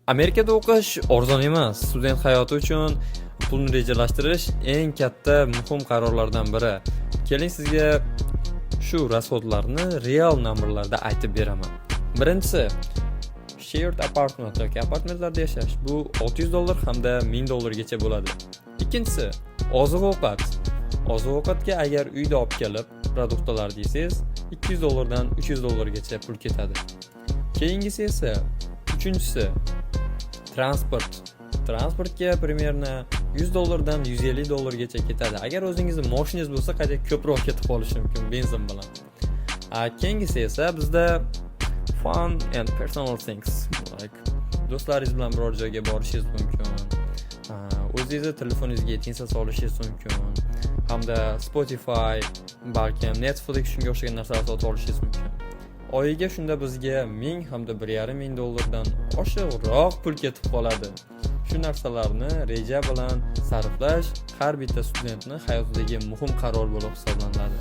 Amerikada o'qish arzon emas. Student hayoti uchun pulni rejalashtirish eng katta muhim qarorlardan biri. Keling sizga shu rasxodlarni real nomerlarda aytib beraman. Birinchisi, shared apartment yoki apartamentlarda yashash. Bu $600 hamda $1000 gacha bo'ladi. Ikkinchisi, oziq-ovqat. Oziq-ovqatga agar uyda olib kelib produktlar deysiz, $200 dan $300 gacha pul ketadi. Keyingisi esa, uchinchisi, transport. Transportga примерно $100 dan $150 gacha ketadi. Agar o'zingizning mashinangiz bo'lsa, qayta ko'proq ketib qolishi mumkin benzin bilan. Keyingisi esa bizda fun and personal things. Like do'stlaringiz bilan biror joyga borishingiz mumkin. O'zingizning telefoningizga tensa solishingiz mumkin. Hamda Spotify, balkim Netflix shunga o'xshagan narsalar sotib olishingiz mumkin. Oyiga shunda bizga 1000 hamda $1,500 dan oshiqroq pul ketib qoladi. Shu narsalarni reja bilan sarflash har bitta studentning hayotidagi muhim qaror bo'lib hisoblanadi.